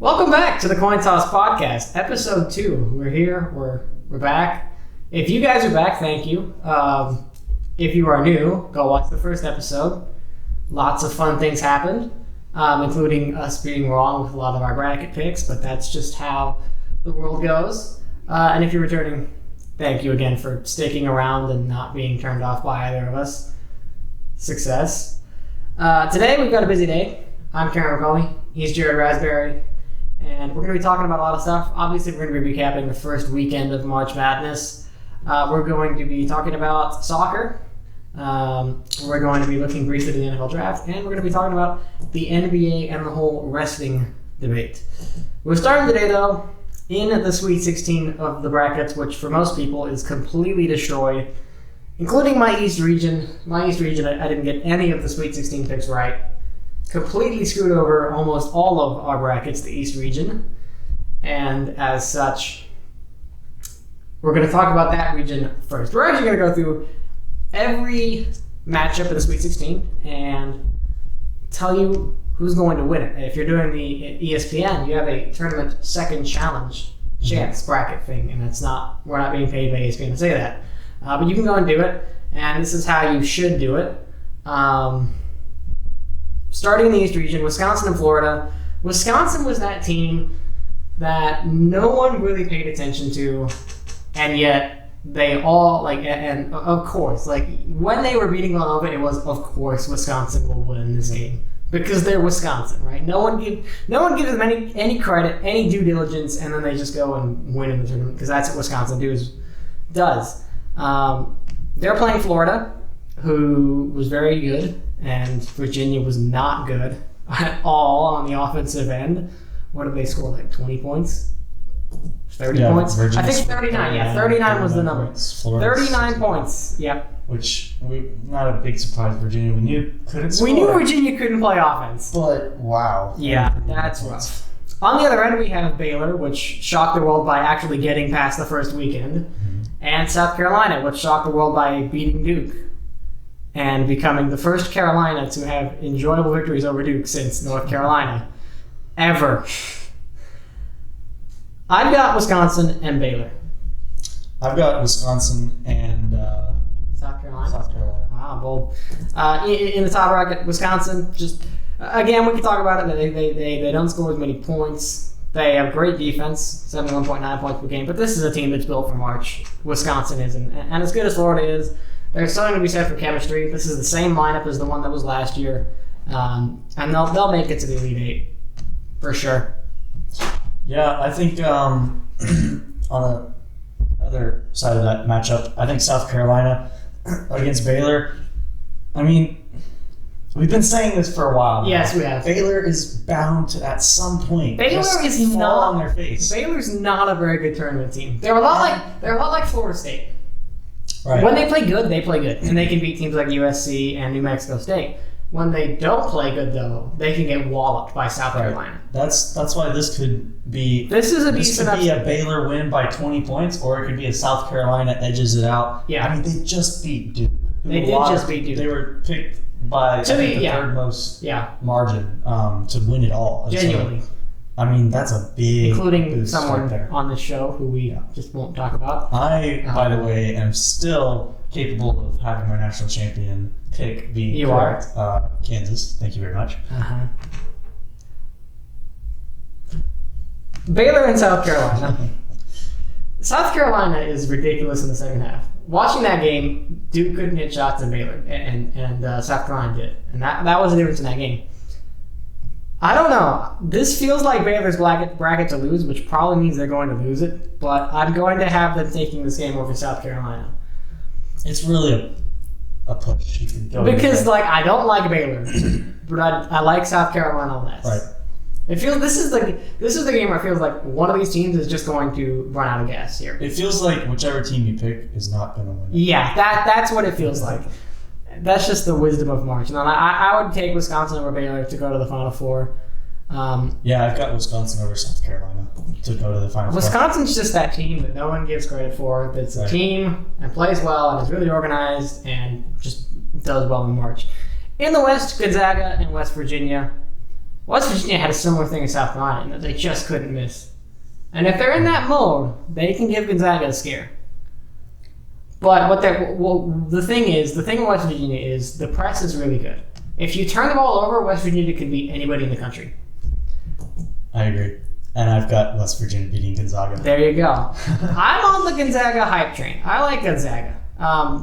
Welcome back to the Coin Toss Podcast, episode 2. We're here. We're back. If you guys are back, thank you. If you are new, go watch the first episode. Lots of fun things happened, including us being wrong with a lot of our bracket picks, but that's just how the world goes. And if you're returning, thank you again for sticking around and not being turned off by either of us. Success. Today we've got a busy day. I'm Karen McCauley. He's Jared Raspberry. And we're going to be talking about a lot of stuff. Obviously, we're going to be recapping the first weekend of March Madness. We're going to be talking about soccer. We're going to be looking briefly at the NFL draft. And we're going to be talking about the NBA and the whole wrestling debate. We're starting today, though, in the Sweet 16 of the brackets, which for most people is completely destroyed, including my East region. My East region, I didn't get any of the Sweet 16 picks right. Completely screwed over almost all of our brackets, the East region. And as such, we're going to talk about that region first. We're actually going to go through every matchup in the Sweet 16 and tell you who's going to win it. If you're doing the ESPN, you have a tournament second challenge chance bracket thing, and we're not being paid by ESPN to say that. But you can go and do it, and this is how you should do it. Starting in the East region, Wisconsin and Florida. Wisconsin was that team that no one really paid attention to, and yet they all, and of course, when they were beating Villanova, it was, of course, Wisconsin will win this game. Because they're Wisconsin, right? No one gives them any credit, any due diligence, and then they just go and win in the tournament, because that's what Wisconsin does. They're playing Florida, who was very good, and Virginia was not good at all on the offensive end. What did they score, 20 points? 30 points? I think 39, 39 was the number. 39 points, yep. Which, not a big surprise, Virginia. We knew couldn't score. We knew Virginia couldn't play offense. But, wow. Yeah, that's rough. On the other end, we have Baylor, which shocked the world by actually getting past the first weekend, and South Carolina, which shocked the world by beating Duke and becoming the first Carolina to have enjoyable victories over Duke since North Carolina. Ever. I've got Wisconsin and Baylor. I've got Wisconsin and South Carolina. Wow, bold. In the top bracket, Wisconsin, just, again, we can talk about it. They don't score as many points. They have great defense, 71.9 points per game, but this is a team that's built for March. Wisconsin is, and as good as Florida is, there's something to be said for chemistry. This is the same lineup as the one that was last year, and they'll make it to the Elite Eight, for sure. Yeah, I think on the other side of that matchup, I think South Carolina against Baylor, I mean, we've been saying this for a while now. Yes, we have. Baylor is bound to, at some point, Baylor is fall not on their face. Baylor's not a very good tournament team. They're a lot like Florida State. Right. When they play good, and they can beat teams like USC and New Mexico State. When they don't play good, though, they can get walloped by South Carolina. That's why this could be. This could be a Baylor win by 20 points, or it could be a South Carolina edges it out. Yeah. I mean, they just beat Duke. They did just beat Duke. They were picked by the third most margin to win it all. Genuinely. So, I mean, that's a big including someone on this show who we just won't talk about. I, by the way, am still capable of having my national champion pick be you correct. Kansas. Thank you very much. Baylor and South Carolina. South Carolina is ridiculous in the second half. Watching that game, Duke couldn't hit shots in Baylor, and South Carolina did. And that was the difference in that game. I don't know. This feels like Baylor's bracket to lose, which probably means they're going to lose it. But I'm going to have them taking this game over South Carolina. It's really a push. Because I don't like Baylor, but I like South Carolina less. Right. It feels this is the game where it feels like one of these teams is just going to run out of gas here. It feels like whichever team you pick is not going to win. Yeah, that's what it feels like. That's just the wisdom of March. And I would take Wisconsin over Baylor to go to the Final Four. Yeah, I've got Wisconsin over South Carolina to go to the Final Four. Wisconsin's just that team that no one gives credit for. That's a team and plays well and is really organized and just does well in March. In the West, Gonzaga and West Virginia. West Virginia had a similar thing in South Carolina in that they just couldn't miss. And if they're in that mode, they can give Gonzaga a scare. But the thing in West Virginia is the press is really good. If you turn the ball over, West Virginia can beat anybody in the country. I agree. And I've got West Virginia beating Gonzaga. There you go. I'm on the Gonzaga hype train. I like Gonzaga.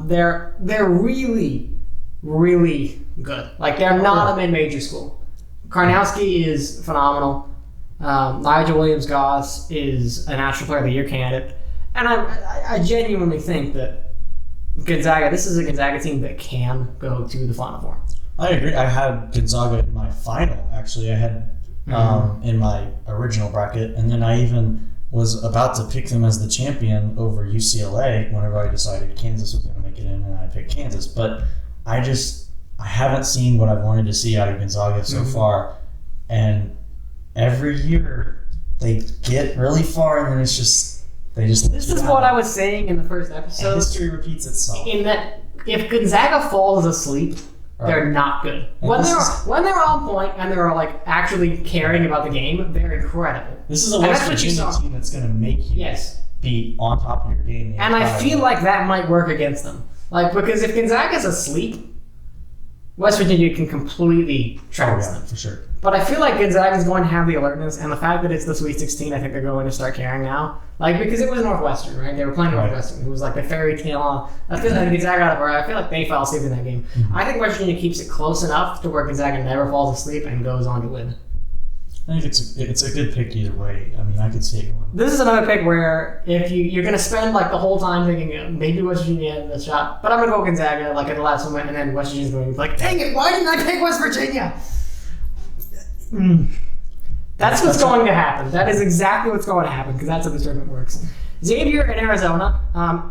They're really, really good. Like, they're not a mid-major school. Karnowski is phenomenal. Nigel Williams-Goss is a National Player of the Year candidate. And I genuinely think that Gonzaga, this is a Gonzaga team that can go to the Final Four. I agree. I had Gonzaga in my final, actually. I had in my original bracket, and then I even was about to pick them as the champion over UCLA whenever I decided Kansas was going to make it in, and I picked Kansas. But I haven't seen what I wanted to see out of Gonzaga so far, and every year they get really far, and then it's just This is what I was saying in the first episode. History repeats itself. In that, if Gonzaga falls asleep, they're not good. When they're on point and they're like actually caring about the game, they're incredible. This is a West Virginia team that's going to make you be on top of your game. And I feel like that might work against them. Like, because if Gonzaga's asleep, West Virginia can completely trounce them. For sure. But I feel like Gonzaga's going to have the alertness, and the fact that it's the Sweet 16, I think they're going to start caring now. Like, because it was Northwestern, right? They were playing Northwestern. It was like the fairy tale. I feel like Gonzaga out of where I feel like they fell asleep in that game. I think West Virginia keeps it close enough to where Gonzaga never falls asleep and goes on to win. I think it's a good pick either way. I mean, I could see it going. This is another pick where if you're going to spend like the whole time thinking maybe West Virginia had the shot, but I'm going to go Gonzaga like at the last moment, and then West Virginia's going to be like, dang it, why didn't I pick West Virginia? That's what's going to happen. That is exactly what's going to happen because that's how the tournament works. Xavier in Arizona.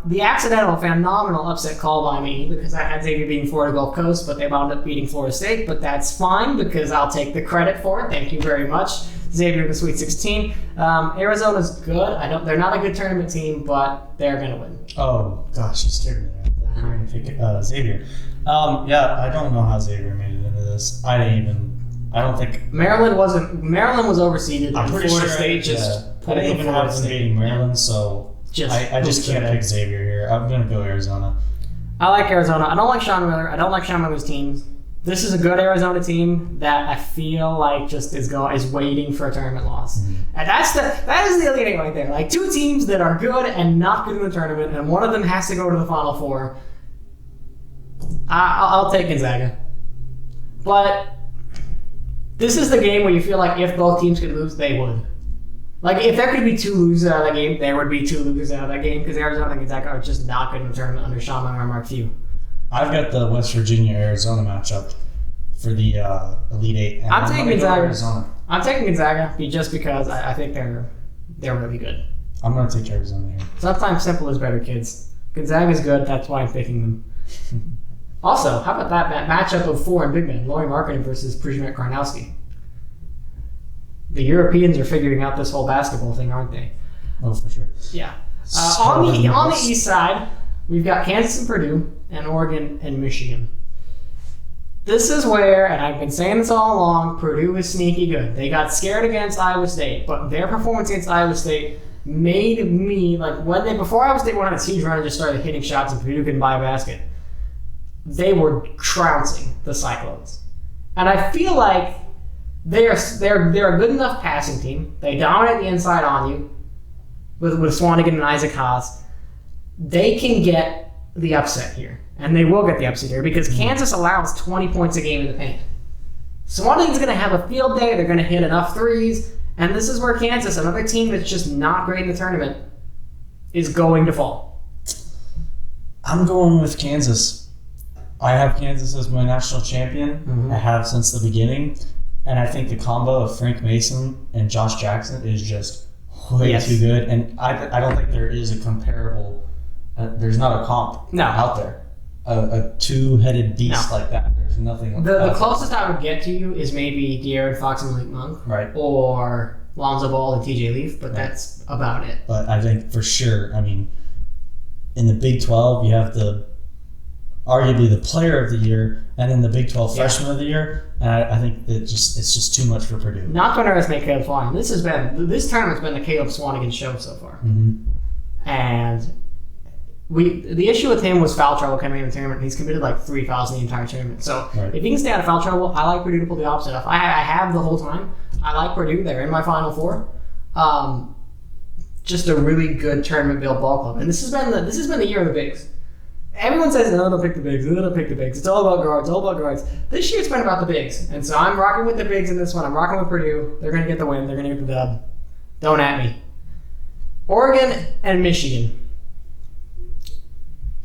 The accidental, phenomenal upset call by me because I had Xavier beating Florida Gulf Coast, but they wound up beating Florida State. But that's fine because I'll take the credit for it. Thank you very much. Xavier in the Sweet 16. Arizona's good. They're not a good tournament team, but they're going to win. Oh, gosh, you scared me there. I'm going to pick Xavier. I don't know how Xavier made it into this. I don't think Maryland was overseeded. I'm pretty Florida sure State just I didn't even have them beating Maryland, so I just can't pick Xavier here. I'm gonna go Arizona. I like Arizona. I don't like Sean Miller. I don't like Sean Miller's teams. This is a good Arizona team that I feel like just is waiting for a tournament loss, and that is the elite right there. Like two teams that are good and not good in the tournament, and one of them has to go to the Final Four. I'll take Gonzaga, but this is the game where you feel like if both teams could lose, they would. Like, if there could be two losers out of that game, there would be two losers out of that game because Arizona and Gonzaga are just not good in the tournament under Sean Miller and Mark Few. I've got the West Virginia-Arizona matchup for the Elite Eight. And I'm taking Gonzaga. Arizona. I'm taking Gonzaga just because I think they're really good. I'm going to take Arizona here. Sometimes simple is better, kids. Gonzaga's good. That's why I'm picking them. Also, how about that matchup of foreign big men, Lauri Markkanen versus Przemek Karnowski? The Europeans are figuring out this whole basketball thing, aren't they? Oh, for sure. Yeah. On the east side, we've got Kansas and Purdue, and Oregon and Michigan. This is where, and I've been saying this all along, Purdue is sneaky good. They got scared against Iowa State, but their performance against Iowa State made me, like, before Iowa State went on its huge run and just started hitting shots and Purdue couldn't buy a basket, they were trouncing the Cyclones. And I feel like they're a good enough passing team. They dominate the inside on you with Swanigan and Isaac Haas. They can get the upset here. And they will get the upset here because Kansas allows 20 points a game in the paint. Swanigan's going to have a field day. They're going to hit enough threes. And this is where Kansas, another team that's just not great in the tournament, is going to fall. I'm going with Kansas. I have Kansas as my national champion. I have since the beginning. And I think the combo of Frank Mason and Josh Jackson is just way too good. And I don't think there is a comparable, there's not a comp out there. A two-headed beast like that. There's nothing. The closest I would get to you is maybe De'Aaron Fox and Malik Monk. Right. Or Lonzo Ball and TJ Leaf, but that's about it. But I think for sure, I mean, in the Big 12, you have the arguably the player of the year, and then the Big 12 freshman of the year. And I think it's just too much for Purdue. Not to underestimate Caleb Swanigan. This tournament's been the Caleb Swanigan show so far. Mm-hmm. And the issue with him was foul trouble coming in the tournament, and he's committed like 3 fouls in the entire tournament. So if he can stay out of foul trouble, I like Purdue to pull the opposite off. I have the whole time. I like Purdue. They're in my Final Four. Just a really good tournament built ball club, and this has been the year of the bigs. Everyone says, no, don't pick the bigs. No, don't pick the bigs. It's all about guards. All about guards. This year it's been about the bigs, and so I'm rocking with the bigs in this one. I'm rocking with Purdue. They're going to get the win. They're going to get the dub. Don't at me. Oregon and Michigan.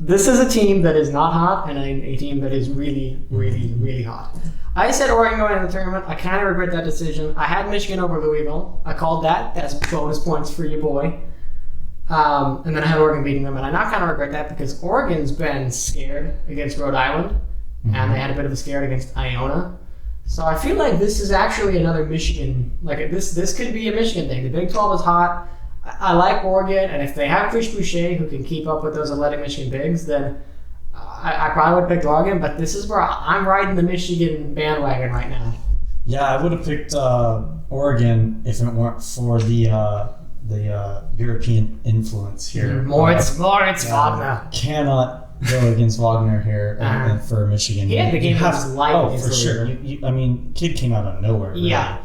This is a team that is not hot and a team that is really, really, really hot. I said Oregon going into the tournament. I kind of regret that decision. I had Michigan over Louisville. I called that. That's bonus points for your boy. And then I had Oregon beating them, and I not kind of regret that because Oregon's been scared against Rhode Island, and they had a bit of a scare against Iona. So I feel like this is actually another Michigan. Like this could be a Michigan thing. The Big 12 is hot. I like Oregon, and if they have Chris Boucher who can keep up with those athletic Michigan bigs, then I probably would have picked Oregon. But this is where I'm riding the Michigan bandwagon right now. Yeah, I would have picked Oregon if it weren't for the European influence here. Moritz Wagner. Cannot go against Wagner here for Michigan. He had the game of his life. Oh, for sure. I mean, kid came out of nowhere. Really. Yeah.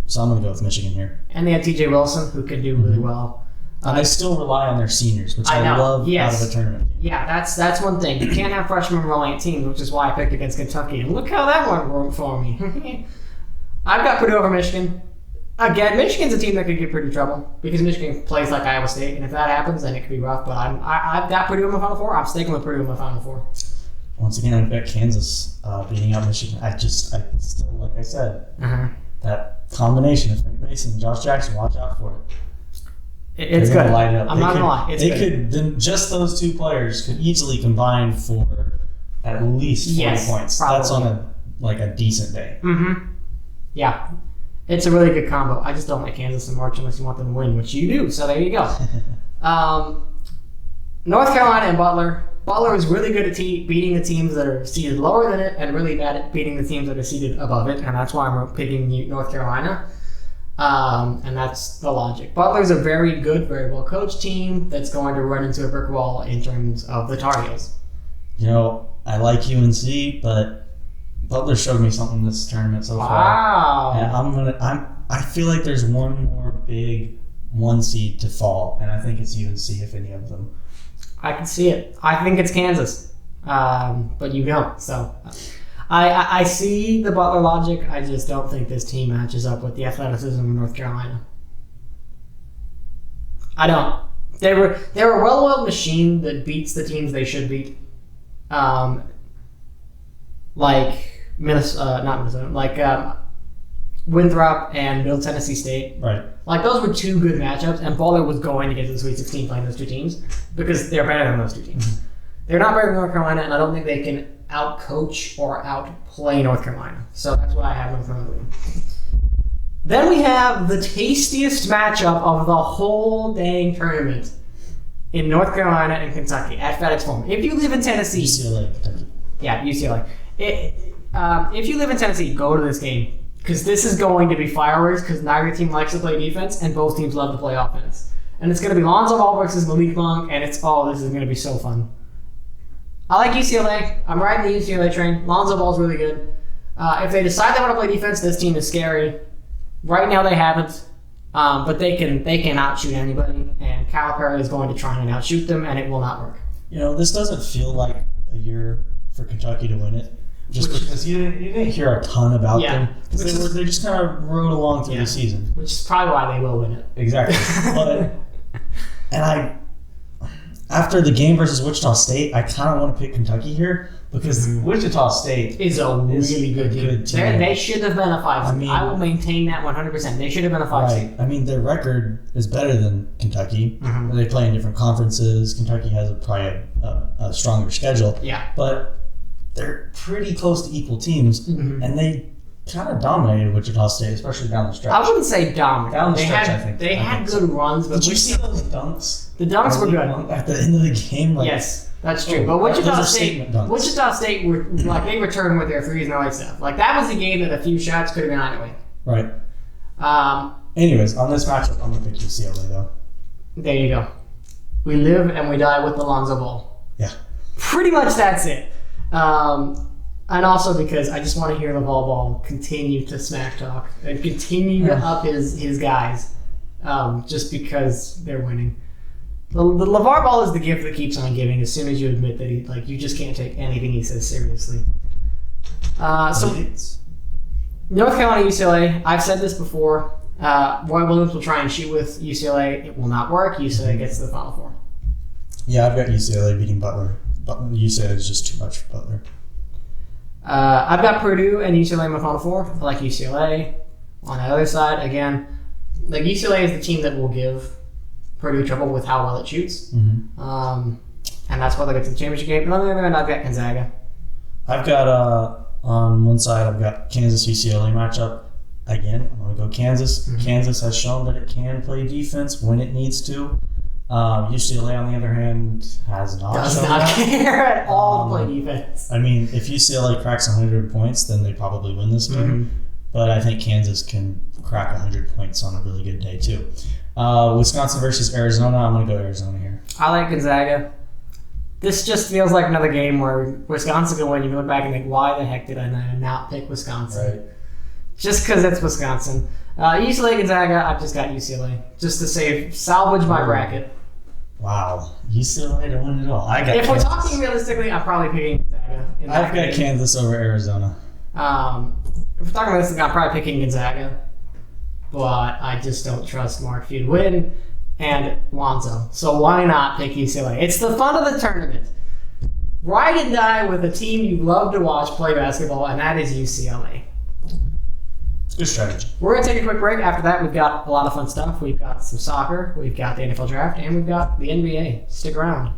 So I'm going to go with Michigan here. And they had TJ Wilson, who can do really well. And I still rely on their seniors, which I love out of a tournament. Yeah, that's one thing. You can't have freshmen rolling 18, which is why I picked against Kentucky. And look how that went for me. I've got Purdue over Michigan. Again, Michigan's a team that could get Purdue trouble because Michigan plays like Iowa State, and if that happens, then it could be rough. But I've got Purdue in my Final Four. I'm sticking with Purdue in my Final Four. Once again, I've got Kansas beating out Michigan. I still, like I said, that combination of Frank Mason and Josh Jackson, watch out for it. It's good. Light it up. I'm not gonna lie. It's good. Then just those two players could easily combine for at least 40 points. Probably. That's on a decent day. Yeah. It's a really good combo. I just don't like Kansas and March unless you want them to win, which you do. So there you go. North Carolina and Butler. Butler is really good at beating the teams that are seated lower than it and really bad at beating the teams that are seated above it. And that's why I'm picking North Carolina. And that's the logic. Butler's a very good, very well-coached team that's going to run into a brick wall in terms of the Tar Heels. You know, I like UNC, but Butler showed me something this tournament so far. Wow. And I feel like there's one more big 1 seed to fall, and I think it's UNC if any of them. I can see it. I think it's Kansas, but you don't. So I see the Butler logic. I just don't think this team matches up with the athleticism of North Carolina. I don't. They're a well-oiled machine that beats the teams they should beat. Like Winthrop and Middle Tennessee State. Right. Like, those were two good matchups, and Butler was going to get to the Sweet 16 playing those two teams because they're better than those two teams. They're not better than North Carolina, and I don't think they can out-coach or outplay North Carolina. So that's why I have North Carolina. Then we have the tastiest matchup of the whole dang tournament in North Carolina and Kentucky at FedEx Forum. If you live in Tennessee... UCLA, Kentucky. Yeah, UCLA. If you live in Tennessee, go to this game. Because this is going to be fireworks because neither team likes to play defense and both teams love to play offense. And it's going to be Lonzo Ball versus Malik Monk, and this is going to be so fun. I like UCLA. I'm riding the UCLA train. Lonzo Ball's really good. If they decide they want to play defense, this team is scary. Right now they haven't, but they can outshoot anybody, and Calipari is going to try and outshoot them, and it will not work. You know, this doesn't feel like a year for Kentucky to win it. Because you didn't hear a ton about them. They just kind of rode along through the season. Which is probably why they will win it. Exactly. After the game versus Wichita State, I kind of want to pick Kentucky here because Wichita State is a really good team. They should have been a 5 seed. I will maintain that 100%. They should have been a 5 seed. I mean, their record is better than Kentucky. They play in different conferences. Kentucky has probably a stronger schedule. Yeah. But they're pretty close to equal teams, and they kind of dominated Wichita State, especially down the stretch. I wouldn't say dominant. Down the stretch, I think. They had good runs, but did you see those dunks? The dunks were good At the end of the game, yes. That's true. But Wichita Statement State were like they returned with their threes and all that stuff. Like that was a game that a few shots could have been either way. Right. Anyways, on this matchup, I'm gonna pick UCLA though. There you go. We live and we die with the Lonzo Ball. Yeah. Pretty much that's it. And also because I just want to hear LeVar Ball continue to smack talk and continue to up his guys, just because they're winning. The LeVar Ball is the gift that keeps on giving. As soon as you admit that you just can't take anything he says seriously. North Carolina, UCLA. I've said this before. Roy Williams will try and shoot with UCLA. It will not work. UCLA gets to the Final Four. Yeah, I've got UCLA beating Butler. UCLA is just too much for Butler. I've got Purdue and UCLA in my Final Four. I like UCLA. On the other side, again, like UCLA is the team that will give Purdue trouble with how well it shoots. Mm-hmm. And that's why they get to the championship game. And on the other end, I've got Gonzaga. I've got, on one side, I've got Kansas-UCLA matchup. Again, I'm going to go Kansas. Mm-hmm. Kansas has shown that it can play defense when it needs to. UCLA, on the other hand, has not Does not care at all to play defense. I mean, if UCLA cracks 100 points, then they probably win this game. Mm-hmm. But I think Kansas can crack 100 points on a really good day, too. Wisconsin versus Arizona, I'm going to go Arizona here. I like Gonzaga. This just feels like another game where Wisconsin can win. You look back and think, why the heck did I not pick Wisconsin? Right. Just because it's Wisconsin. UCLA, Gonzaga, I've just got UCLA. Just to salvage my bracket. Wow. UCLA to win it all. If we're talking realistically, I'm probably picking Gonzaga. I've got Kansas over Arizona. If we're talking realistically, I'm probably picking Gonzaga. But I just don't trust Mark Few to win. And Lonzo. So why not pick UCLA? It's the fun of the tournament. Ride and die with a team you love to watch play basketball, and that is UCLA. Good strategy. We're going to take a quick break. After that, we've got a lot of fun stuff. We've got some soccer, we've got the NFL draft, and we've got the NBA. Stick around.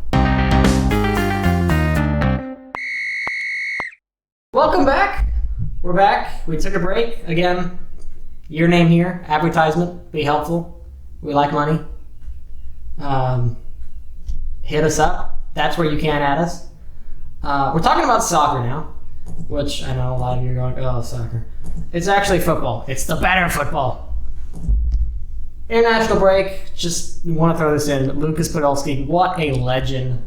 Welcome back. We're back. We took a break. Again, your name here, advertisement, be helpful. We like money. Hit us up. That's where you can add us. We're talking about soccer now, which I know a lot of you are going, oh, soccer. It's actually football. It's the better football. International break. Just want to throw this in. Lucas Podolski, what a legend.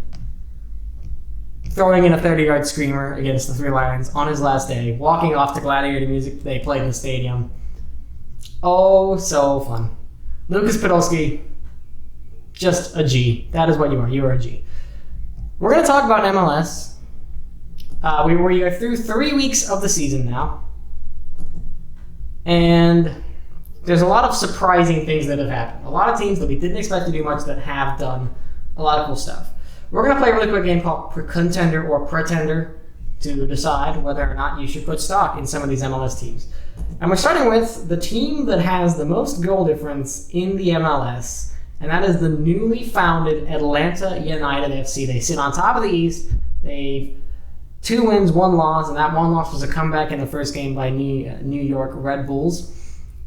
Throwing in a 30-yard screamer against the Three Lions on his last day. Walking off to Gladiator music they played in the stadium. Oh, so fun. Lucas Podolski, just a G. That is what you are. You are a G. We're going to talk about MLS. We are through 3 weeks of the season now. And there's a lot of surprising things that have happened. A lot of teams that we didn't expect to do much that have done a lot of cool stuff. We're going to play a really quick game called Contender or Pretender to decide whether or not you should put stock in some of these MLS teams. And we're starting with the team that has the most goal difference in the MLS, and that is the newly founded Atlanta United FC. They sit on top of the East. They've 2 wins, 1 loss, and that 1 loss was a comeback in the first game by New York Red Bulls.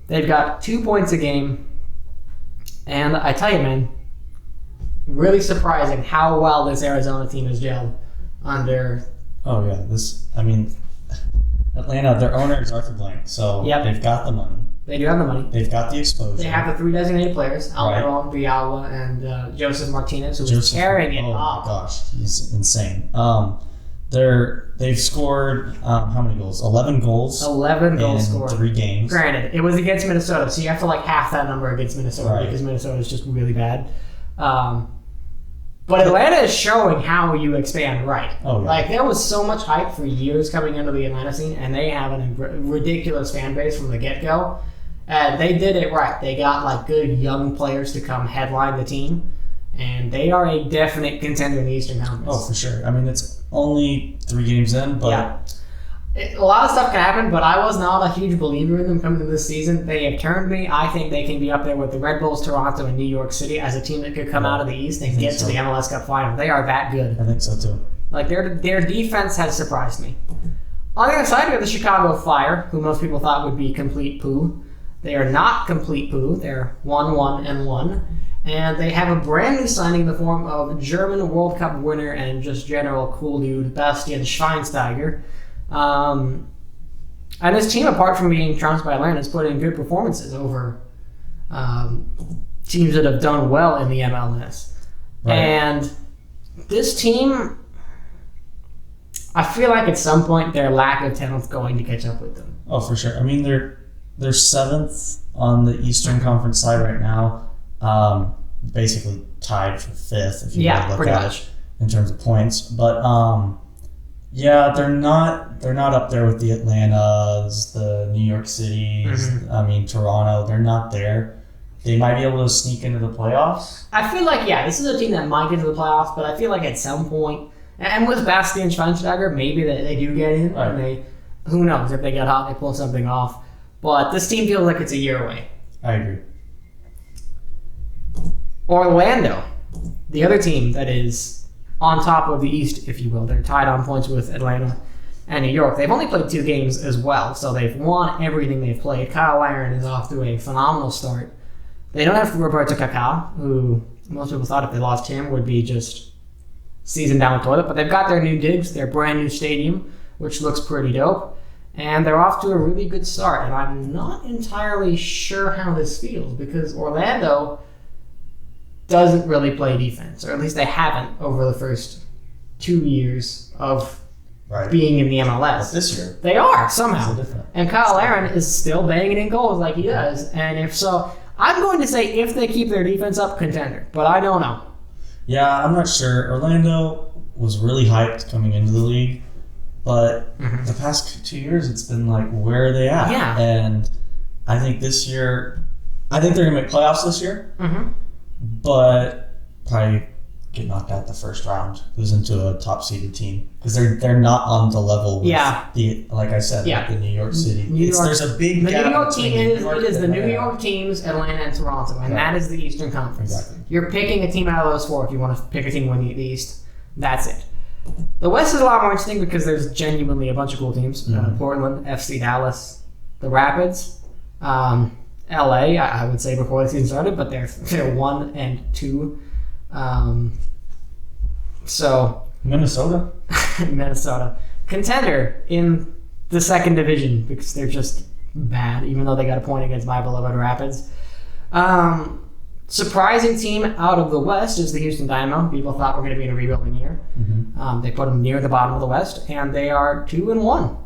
They've got 2 points a game, and I tell you, man, really surprising how well this Arizona team has gelled under. Oh yeah, Atlanta, their owner is Arthur Blank, so They've got the money. They do have the money. They've got the exposure. They have the 3 designated players, Almiron, Villalba, and Joseph Martinez, who's tearing it up. Oh my gosh, he's insane. They've scored how many goals? 11 goals. 11 goals in scored. 3 games. Granted, it was against Minnesota, so you have to half that number against Minnesota because Minnesota is just really bad. But Atlanta is showing how you expand right. Oh, yeah. There was so much hype for years coming into the Atlanta scene, and they have a ridiculous fan base from the get-go. And they did it right. They got good young players to come headline the team, and they are a definite contender in the Eastern Conference. Oh, for sure. It's only 3 games in, but yeah. A lot of stuff can happen, but I was not a huge believer in them coming into this season. They have turned me. I think they can be up there with the Red Bulls, Toronto, and New York City as a team that could come out of the East and get to the MLS Cup final. They are that good. I think so too. Their defense has surprised me. On the other side, we have the Chicago Fire, who most people thought would be complete poo. They are not complete poo. They're 1-1-1. And they have a brand new signing in the form of German World Cup winner and just general cool dude, Bastian Schweinsteiger. And this team, apart from being trounced by Atlanta, has put in good performances over teams that have done well in the MLS. Right. And this team, I feel like at some point their lack of talent is going to catch up with them. Oh, for sure. I mean, they're seventh on the Eastern Conference side right now. Basically tied for fifth if you look at it in terms of points. But they're not up there with the Atlantas, the New York Cities. I mean, Toronto. They're not there. They might be able to sneak into the playoffs. I feel like this is a team that might get to the playoffs, but I feel like at some point, and with Bastian Schweinsteiger, maybe they do get in. Right. And who knows, if they get hot, they pull something off. But this team feels like it's a year away. I agree. Orlando, the other team that is on top of the East, if you will. They're tied on points with Atlanta and New York. They've only played 2 games as well, so they've won everything they've played. Kyle Larin is off to a phenomenal start. They don't have Roberto Kaká, who most people thought if they lost him would be just season down the toilet, but they've got their new digs, their brand new stadium, which looks pretty dope. And they're off to a really good start. And I'm not entirely sure how this feels because Orlando doesn't really play defense, or at least they haven't over the first 2 years of being in the MLS. But this year, they are somehow. And Kyle Larin is still banging in goals like he does. And if so, I'm going to say if they keep their defense up, contender. But I don't know. Yeah, I'm not sure. Orlando was really hyped coming into the league. But the past 2 years, it's been like, where are they at? Yeah. And I think this year, they're going to make playoffs this year. But probably get knocked out the first round, lose into a top-seeded team. Because they're not on the level with the, like I said, like the New York City. There's a big gap. The New York team is the New York teams, Atlanta and Toronto, and that is the Eastern Conference. Exactly. You're picking a team out of those 4 if you want to pick a team to win the East. That's it. The West is a lot more interesting because there's genuinely a bunch of cool teams. Portland, FC Dallas, the Rapids, LA, I would say before the season started, but they're 1 and 2. So Minnesota, contender in the second division because they're just bad, even though they got a point against my beloved Rapids. Surprising team out of the West is the Houston Dynamo. People thought we're going to be in a rebuilding year. They put them near the bottom of the West, and they are 2-1,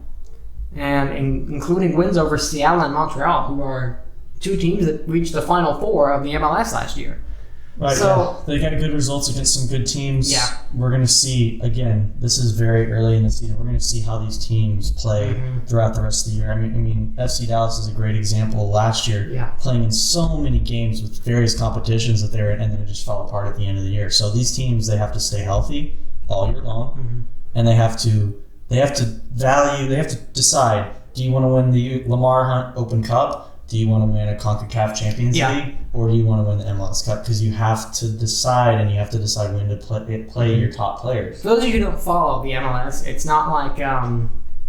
and including wins over Seattle and Montreal, who are 2 teams that reached the Final Four of the MLS last year. Right, so they got good results against some good teams. Yeah. We're going to see, again, this is very early in the season, we're going to see how these teams play throughout the rest of the year. I mean, FC Dallas is a great example last year, playing in so many games with various competitions that they're in, and then it just fell apart at the end of the year. So these teams, they have to stay healthy all year long, and they have to decide, do you want to win the Lamar Hunt Open Cup? Do you want to win a CONCACAF Champions League, or do you want to win the MLS Cup? Because you have to decide, and you have to decide when to play your top players. For those of you who don't follow the MLS, it's not like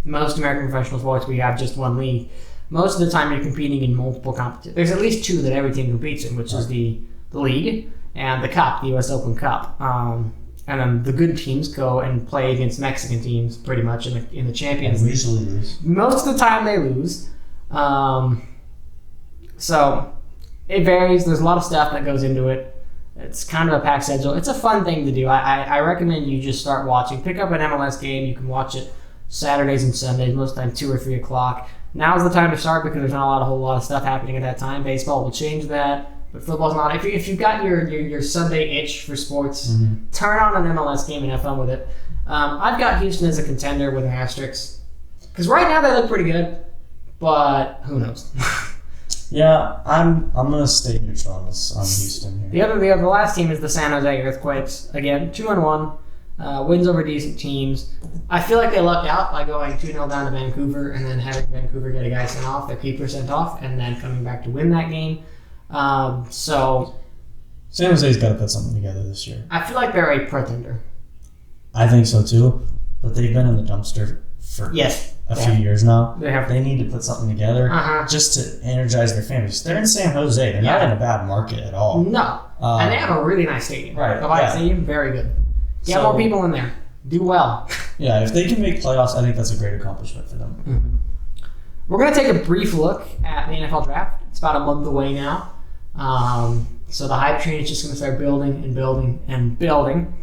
most American professional sports where you have just one league. Most of the time, you're competing in multiple competitions. There's at least 2 that every team competes in, which is the league and the Cup, the U.S. Open Cup. And then the good teams go and play against Mexican teams pretty much in the Champions League. Usually lose. Most of the time, they lose. So it varies. There's a lot of stuff that goes into it. It's kind of a packed schedule. It's a fun thing to do. I recommend you just start watching. Pick up an MLS game. You can watch it Saturdays and Sundays, most of the time 2 or 3 o'clock. Now's the time to start because there's not a whole lot of stuff happening at that time. Baseball will change that, but football's not. If you've got your Sunday itch for sports, turn on an MLS game and have fun with it. I've got Houston as a contender with an asterisk because right now they look pretty good, but who knows? Yeah, I'm gonna stay neutral on Houston here. The last team is the San Jose Earthquakes. Again, 2-1, wins over decent teams. I feel like they lucked out by going 2-0 down to Vancouver and then having Vancouver get a guy sent off, their keeper sent off, and then coming back to win that game. So San Jose's got to put something together this year. I feel like they're a pretender. I think so too, but they've been in the dumpster for yes. a few years now. They have. They need to put something together just to energize their fans. They're in San Jose. They're not in a bad market at all. No. And they have a really nice stadium. Right. The Light Stadium, very good. Get more people in there. Do well. Yeah, if they can make playoffs, I think that's a great accomplishment for them. Mm-hmm. We're going to take a brief look at the NFL draft. It's about a month away now. So the hype train is just going to start building and building and building.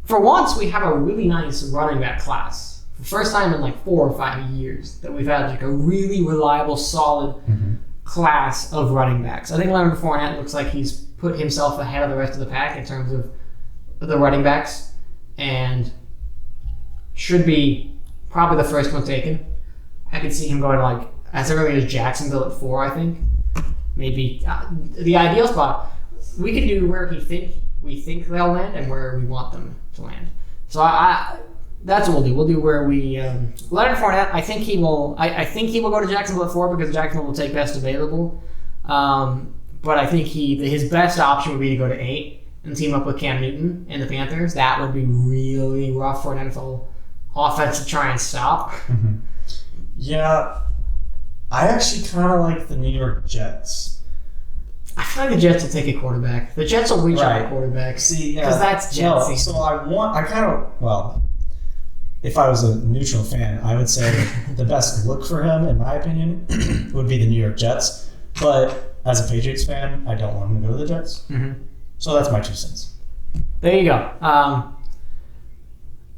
For once, we have a really nice running back class. For the first time in like 4 or 5 years that we've had like a really reliable, solid class of running backs. I think Leonard Fournette looks like he's put himself ahead of the rest of the pack in terms of the running backs and should be probably the first one taken. I could see him going like as early as Jacksonville at 4, I think. Maybe the ideal spot. We can do where we think they'll land and where we want them to land. So that's what we'll do. We'll do where we Leonard Fournette. I think he will. I think he will go to Jacksonville at 4 because Jacksonville will take best available. But I think his best option would be to go to 8 and team up with Cam Newton and the Panthers. That would be really rough for an NFL offense to try and stop. Mm-hmm. Yeah, I actually kind of like the New York Jets. I feel like the Jets will take a quarterback. The Jets will reach out a quarterback. See, because that's Jets. No, so if I was a neutral fan, I would say the best look for him, in my opinion, would be the New York Jets. But as a Patriots fan, I don't want him to go to the Jets. Mm-hmm. So that's my 2 cents. There you go.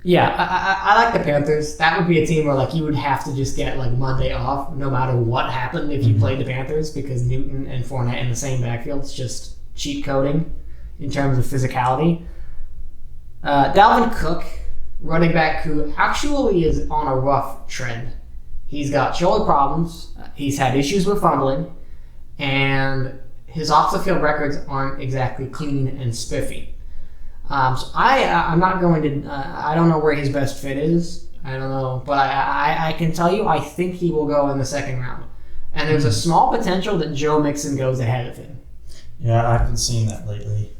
Yeah, I like the Panthers. That would be a team where like you would have to just get like Monday off no matter what happened if you played the Panthers because Newton and Fournette in the same backfield is just cheat coding in terms of physicality. Dalvin Cook, running back who actually is on a rough trend. He's got shoulder problems. He's had issues with fumbling. And his off-the-field records aren't exactly clean and spiffy. So I'm not going to. I don't know where his best fit is. I don't know, but I can tell you I think he will go in the 2nd round, and there's a small potential that Joe Mixon goes ahead of him. Yeah, I've been seeing that lately,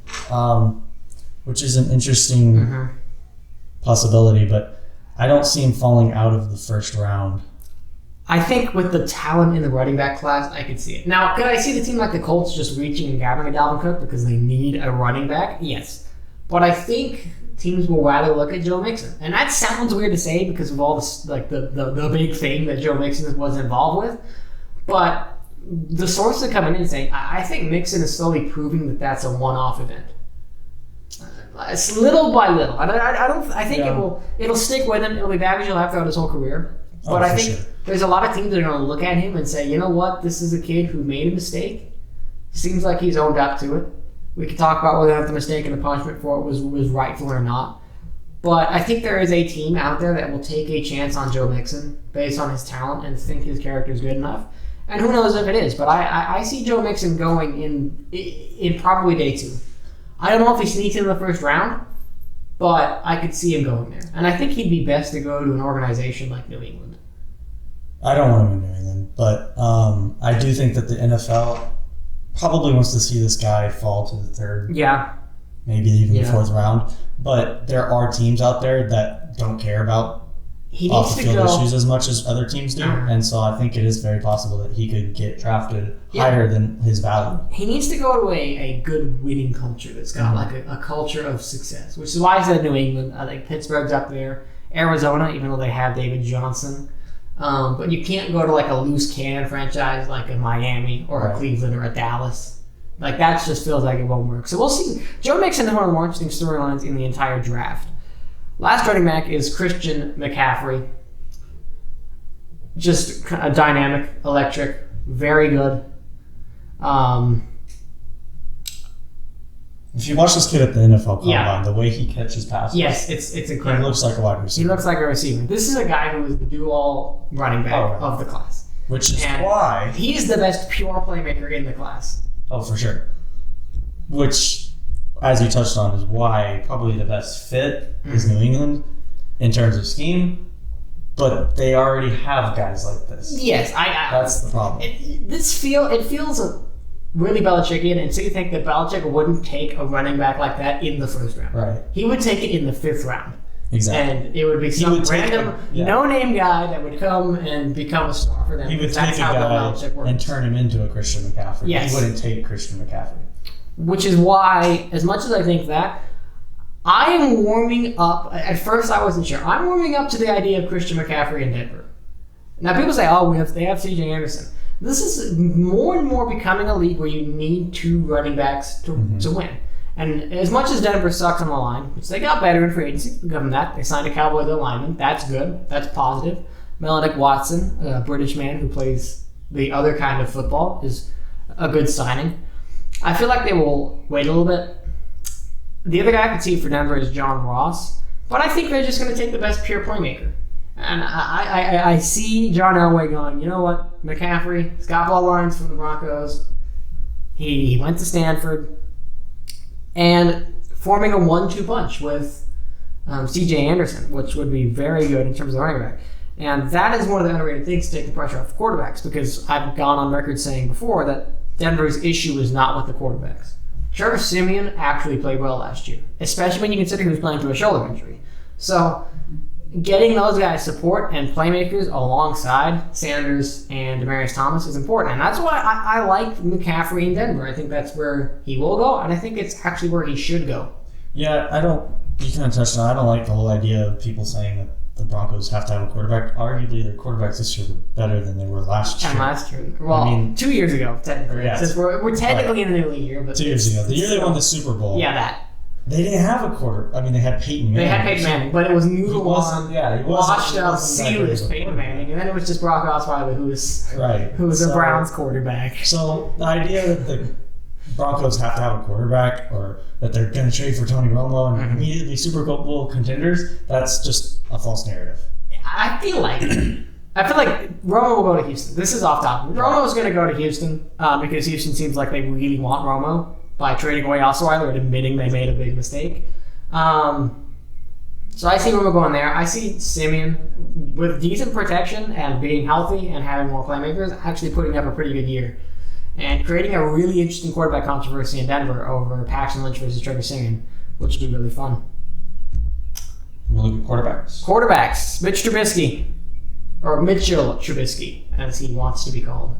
which is an interesting possibility, but I don't see him falling out of the 1st round. I think with the talent in the running back class, I could see it. Now, could I see the team like the Colts just reaching and grabbing a Dalvin Cook because they need a running back? Yes. But I think teams will rather look at Joe Mixon. And that sounds weird to say because of all this, like the big thing that Joe Mixon was involved with. But the sources are coming in saying, I think Mixon is slowly proving that that's a one-off event. It's little by little. I think it'll stick with him. It'll be baggage he'll have throughout his whole career. But I think there's a lot of teams that are going to look at him and say, you know what, this is a kid who made a mistake. Seems like he's owned up to it. We can talk about whether or not the mistake and the punishment for it was rightful or not. But I think there is a team out there that will take a chance on Joe Mixon based on his talent and think his character is good enough. And who knows if it is. But I see Joe Mixon going in probably day 2. I don't know if he sneaks in the 1st round, but I could see him going there. And I think he'd be best to go to an organization like New England. I don't want him in New England, but I do think that the NFL probably wants to see this guy fall to the 3rd, maybe even the 4th round. But there are teams out there that don't care about off-the-field issues as much as other teams do, and so I think it is very possible that he could get drafted higher than his value. He needs to go to a good winning culture that's got like a culture of success, which is why I said New England. I think Pittsburgh's up there, Arizona, even though they have David Johnson. But you can't go to like a loose cannon franchise like a Miami or a Cleveland or a Dallas. Like that just feels like it won't work. So we'll see. Joe Mixon is one of the more interesting storylines in the entire draft. Last running back is Christian McCaffrey. Just a dynamic, electric, very good. If you watch this kid at the NFL Combine, the way he catches passes, it's incredible. He looks like a wide receiver. He looks like a receiver. This is a guy who is the do-all running back of the class. Which is why he's the best pure playmaker in the class. Oh, for sure. Which, as you touched on, is why probably the best fit is New England in terms of scheme. But they already have guys like this. Yes, that's the problem. It feels really Belichickian, and so you think that Belichick wouldn't take a running back like that in the 1st round. Right. He would take it in the 5th round. Exactly. And it would be some random, no-name guy that would come and become a star for them. He would take a guy and turn him into a Christian McCaffrey. Yes. He wouldn't take Christian McCaffrey. Which is why, as much as I think that, I am warming up. At first, I wasn't sure. I'm warming up to the idea of Christian McCaffrey in Denver. Now, people say, they have C.J. Anderson. This is more and more becoming a league where you need 2 running backs to win. And as much as Denver sucks on the line, which they got better in free agency, give them that. They signed a Cowboys lineman. That's good. That's positive. Melanick Watson, a British man who plays the other kind of football, is a good signing. I feel like they will wait a little bit. The other guy I could see for Denver is John Ross, but I think they're just going to take the best pure playmaker. And I see John Elway going, you know what, McCaffrey, he's got bloodlines from the Broncos. He went to Stanford. And forming a 1-2 punch with C.J. Anderson, which would be very good in terms of the running back. And that is one of the underrated things to take the pressure off the quarterbacks, because I've gone on record saying before that Denver's issue is not with the quarterbacks. Trevor Siemian actually played well last year, especially when you consider he was playing through a shoulder injury. So getting those guys support and playmakers alongside Sanders and Demaryius Thomas is important. And that's why I like McCaffrey in Denver. I think that's where he will go, and I think it's actually where he should go. Yeah, you kind of touched on it. I don't like the whole idea of people saying that the Broncos have to have a quarterback. Arguably, their quarterbacks this year were better than they were last year. And last year. Well, 2 years ago, technically. Yeah, since we're technically in the new year. But 2 years ago. The year they won the Super Bowl. Yeah, that. They didn't have a quarter. I mean, they had Peyton Manning. They had Peyton Manning, but it was noodle on, he washed up, sealess Peyton Manning, and then it was just Brock Osweiler, who was the Browns quarterback. So the idea that the Broncos have to have a quarterback, or that they're going to trade for Tony Romo and immediately Super Bowl contenders, that's just a false narrative. I feel like Romo will go to Houston. This is off topic. Romo's going to go to Houston because Houston seems like they really want Romo by trading away Osweiler and admitting they made a big mistake. So I see Romo going there. I see Siemian with decent protection and being healthy and having more playmakers actually putting up a pretty good year and creating a really interesting quarterback controversy in Denver over Paxton Lynch versus Trevor Siemian, which would be really fun. We'll look at quarterbacks. Quarterbacks. Mitch Trubisky. Or Mitchell Trubisky, as he wants to be called.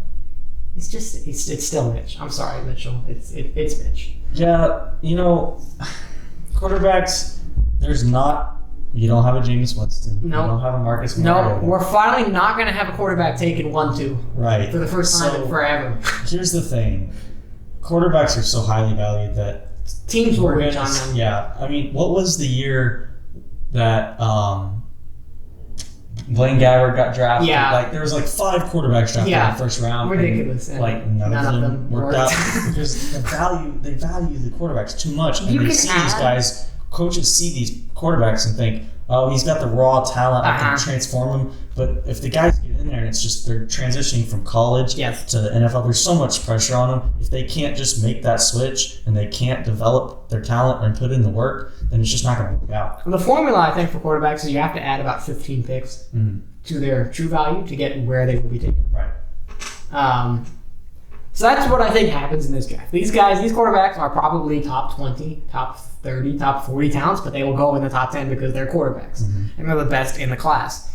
It's still Mitch. I'm sorry, Mitchell. It's Mitch. Yeah, quarterbacks, you don't have a Jameis Winston. No. You don't have a Marcus Mariota. No, we're finally not going to have a quarterback taken 1-2. Right. For the first time in forever. Here's the thing. Quarterbacks are so highly valued that teams will reach on them. Yeah. I mean, what was the year that Blaine Gabbert got drafted? Yeah. There was 5 quarterbacks drafted in the first round. Ridiculous. And, none of them worked out because they value the quarterbacks too much. And they see these guys, coaches see these quarterbacks and think, oh, he's got the raw talent, I can transform him. But if the guys get in there and it's just they're transitioning from college to the NFL, there's so much pressure on them. If they can't just make that switch and they can't develop their talent and put in the work, then it's just not going to work out. The formula, I think, for quarterbacks is you have to add about 15 picks to their true value to get where they will be taken. Right. So that's what I think happens in this draft. These quarterbacks are probably top 20, top 30, top 40 talents, but they will go in the top 10 because they're quarterbacks. And they're the best in the class.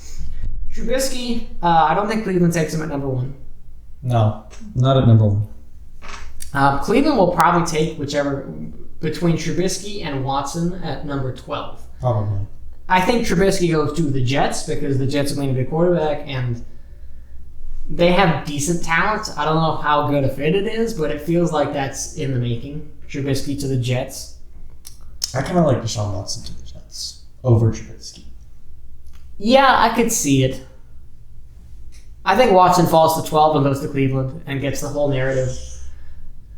Trubisky, I don't think Cleveland takes him at number 1. No, not at number 1. Cleveland will probably take whichever between Trubisky and Watson at number 12. Probably. I think Trubisky goes to the Jets because the Jets are going to be a quarterback and they have decent talent. I don't know how good a fit it is, but it feels like that's in the making. Trubisky to the Jets. I kind of like Deshaun Watson to the Jets over Trubisky. Yeah, I could see it. I think Watson falls to 12 and goes to Cleveland and gets the whole narrative.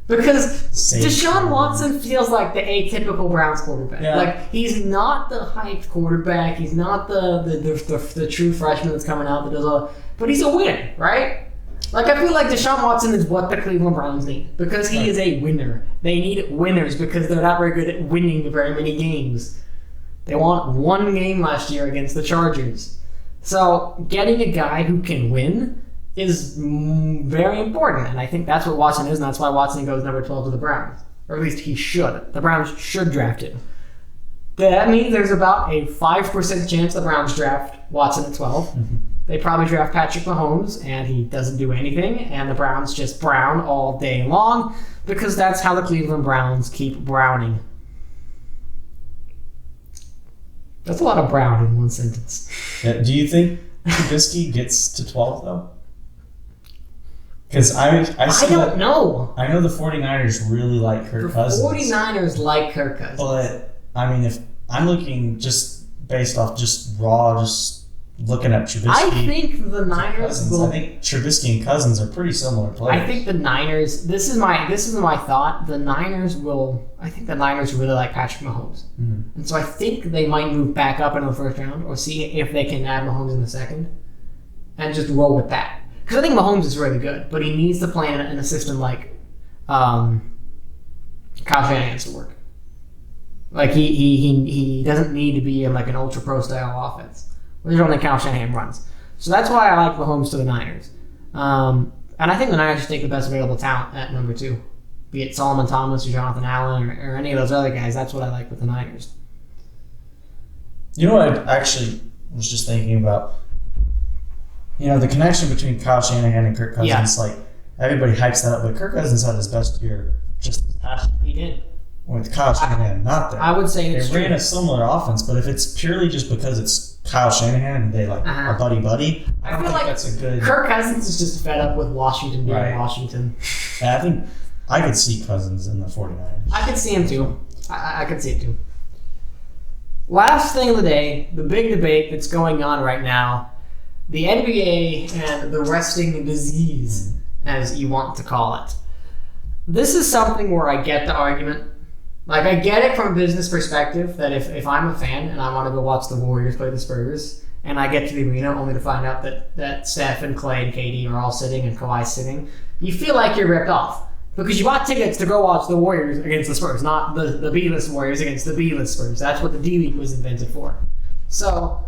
Because Deshaun Watson feels like the atypical Browns quarterback. Yeah. He's not the hyped quarterback. He's not the true freshman that's coming out that does all. But he's a winner, right? I feel like Deshaun Watson is what the Cleveland Browns need because he is a winner. They need winners because they're not very good at winning very many games. They won 1 game last year against the Chargers. So getting a guy who can win is very important, and I think that's what Watson is, and that's why Watson goes number 12 to the Browns. Or at least he should. The Browns should draft him. That means there's about a 5% chance the Browns draft Watson at 12. Mm-hmm. They probably draft Patrick Mahomes, and he doesn't do anything, and the Browns just brown all day long, because that's how the Cleveland Browns keep browning. That's a lot of brown in one sentence. Yeah, do you think Trubisky gets to 12, though? Because I don't know. I know the 49ers really like Kirk Cousins. The 49ers like Kirk Cousins. But, I mean, if I'm looking just based off just looking at Trubisky. I think the Niners will. I think Trubisky and Cousins are pretty similar players. I think the Niners. This is my thought. The Niners will. I think the Niners really like Patrick Mahomes, and so I think they might move back up into the first round or see if they can add Mahomes in the second, and just roll with that. Because I think Mahomes is really good, but he needs to play in a system like Kyle Shanahan's to work. Like he doesn't need to be in like an ultra pro style offense. There's only Kyle Shanahan runs. So that's why I like Mahomes to the Niners. And I think the Niners should take the best available talent at number 2. Be it Solomon Thomas or Jonathan Allen or any of those other guys. That's what I like with the Niners. You know what I actually was just thinking about? You know, the connection between Kyle Shanahan and Kirk Cousins, like everybody hypes that up, but Kirk Cousins had his best year just this past year. He did. With Kyle Shanahan not there. I would say it's They ran true. a similar offense, but if it's purely just because it's Kyle Shanahan and they are buddy-buddy, I don't feel think like that's a good... Kirk Cousins is just fed up with Washington being Right. Washington. And I think I could see Cousins in the 49ers. I could see him too. I could see it too. Last thing of the day, the big debate that's going on right now, the NBA and the resting disease, as you want to call it. This is something where I get the argument. Like, I get it from a business perspective that if I'm a fan and I want to go watch the Warriors play the Spurs, and I get to the arena only to find out that Steph and Clay and KD are all sitting and Kawhi's sitting, you feel like you're ripped off. Because you bought tickets to go watch the Warriors against the Spurs, not the B-list Warriors against the B-list Spurs. That's what the D-League was invented for. So,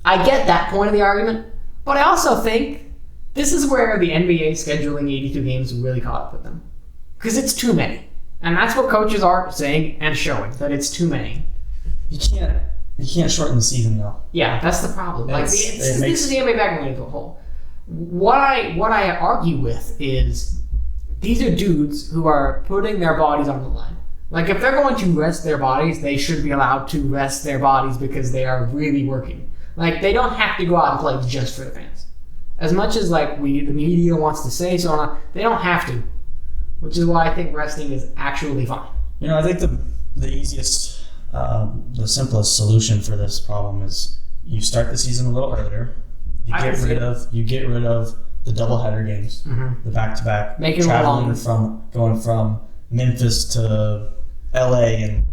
I get that point of the argument, but I also think this is where the NBA scheduling 82 games really caught up with them. Because it's too many. And that's what coaches are saying and showing, that it's too many. You can't shorten the season, though. Yeah, that's the problem. This is the NBA back into a hole. What I argue with is these are dudes who are putting their bodies on the line. Like, if they're going to rest their bodies, they should be allowed to rest their bodies because they are really working. Like, they don't have to go out and play just for the fans. As much as, like, the media wants to say so on, they don't have to. Which is why I think resting is actually fine. You know, I think the easiest, the simplest solution for this problem is you start the season a little earlier. You get rid of the doubleheader games, the back-to-back. Make it traveling going from Memphis to LA and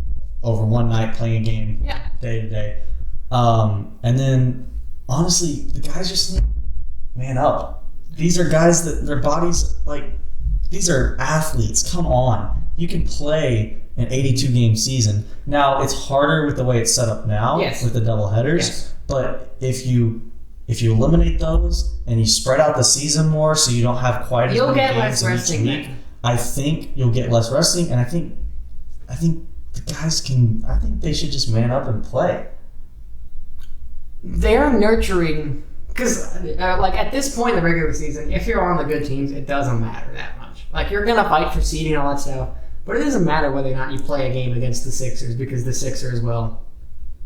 over one night playing a game day to day. And then honestly, the guys just need to man up. These are guys that their bodies, like, these are athletes. Come on. You can play an 82-game season. Now, it's harder with the way it's set up now with the doubleheaders. But if you eliminate those and you spread out the season more so you don't have quite as many games in each week, I think you'll get less resting, and I think the guys I think they should just man up and play. They're nurturing, because like at this point in the regular season, if you're on the good teams, it doesn't matter that much. Like, you're gonna fight for seeding and all that stuff, but it doesn't matter whether or not you play a game against the Sixers, because the Sixers will,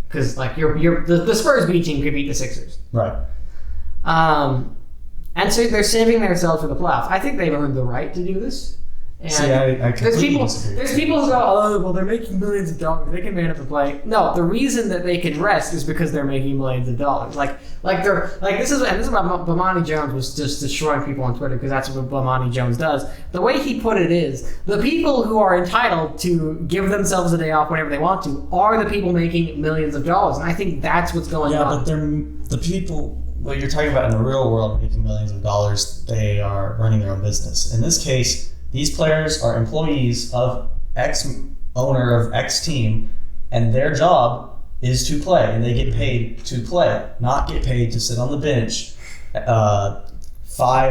because like the Spurs B team could beat the Sixers, right? And so they're saving themselves for the playoffs. I think they've earned the right to do this. And see, I completely disagree. There's people who go, oh, well, they're making millions of dollars. They can man up and play. No, the reason that they can rest is because they're making millions of dollars. This is what Bomani Jones was just destroying people on Twitter, because that's what Bomani Jones does. The way he put it is, the people who are entitled to give themselves a day off whenever they want to are the people making millions of dollars, and I think that's what's going on. Yeah, but they're the people. What you're talking about in the real world making millions of dollars, they are running their own business. In this case, these players are employees of X owner of X team, and their job is to play, and they get paid to play, not get paid to sit on the bench 5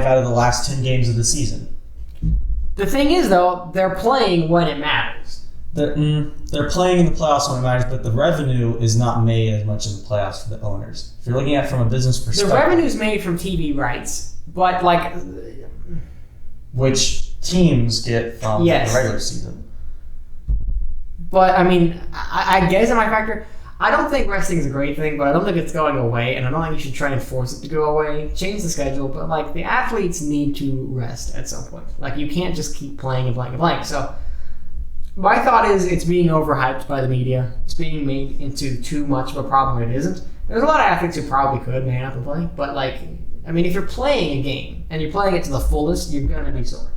out of the last 10 games of the season. The thing is, though, they're playing when it matters. they're playing in the playoffs when it matters, but the revenue is not made as much in the playoffs for the owners. If you're looking at it from a business perspective, The revenue's made from TV rights, but like, which teams get from Yes. the regular season. but I mean, I guess in my factor, I don't think wrestling is a great thing, but I don't think it's going away, and I don't think you should try and force it to go away. Change the schedule, but like the athletes need to rest at some point. Like you can't just keep playing and playing and playing. So my thought is it's being overhyped by the media. It's being made into too much of a problem it isn't. There's a lot of athletes who probably could man up and play, but like, I mean, if you're playing a game and you're playing it to the fullest, you're gonna be sore.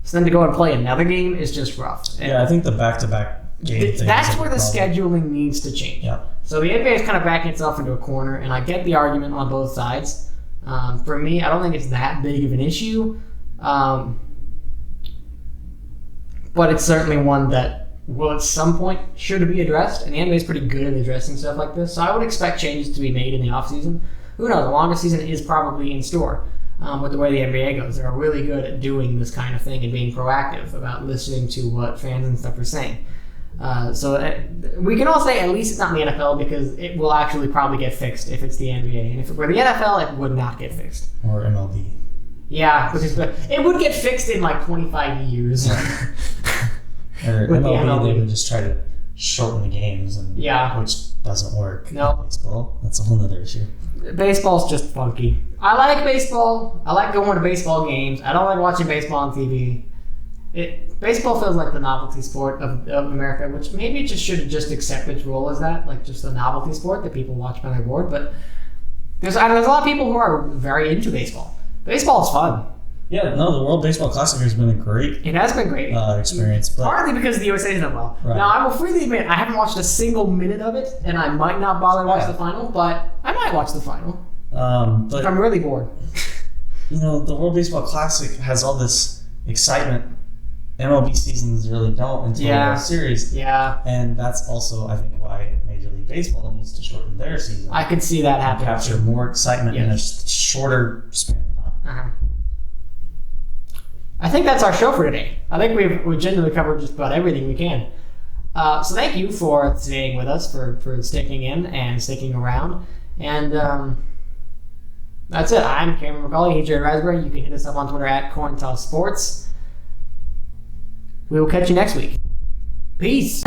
So then to go and play another game is just rough. And Yeah, I think the back-to-back game thing. that's is a where the problem. scheduling needs to change. Yeah. So the NBA is kind of backing itself into a corner, and I get the argument on both sides. For me, I don't think it's that big of an issue, but it's certainly one that will at some point should be addressed, and the NBA is pretty good at addressing stuff like this. So I would expect changes to be made in the offseason. Who knows? The longest season is probably in store. With the way the NBA goes, they're really good at doing this kind of thing and being proactive about listening to what fans and stuff are saying. We can all say at least it's not in the NFL because it will actually probably get fixed if it's the NBA. And if it were the NFL, it would not get fixed. Or MLB. Yeah, because it would get fixed in like 25 years. Or With the MLB, MLB. they would just try to shorten the games, and Yeah. which doesn't work. No. Baseball, that's a whole other issue. Baseball's just funky. I like baseball. I like going to baseball games. I don't like watching baseball on TV. Baseball feels like the novelty sport of America, which maybe it just should have just accepted its role as that, like just a novelty sport that people watch when they're bored. But there's a lot of people who are very into baseball. Baseball is fun. Yeah, no, the World Baseball Classic has been a great It has been great. experience. But Partly because the USA's done well. Right. Now, I will freely admit, I haven't watched a single minute of it, and I might not bother to watch Yeah. the final, but I might watch the final if but I'm really bored. the World Baseball Classic has all this excitement. MLB seasons really don't until the World Series. Yeah, And that's also, I think, why Major League Baseball needs to shorten their season. I could see that to happening. capture more excitement in a Yes. shorter span of time. Uh-huh. I think that's our show for today. I think we've generally covered just about everything we can. So thank you for staying with us, for sticking in and sticking around. And that's it. I'm Cameron McCauley. He's Jared Raspberry. You can hit us up on Twitter at CoinTossSports. We will catch you next week. Peace.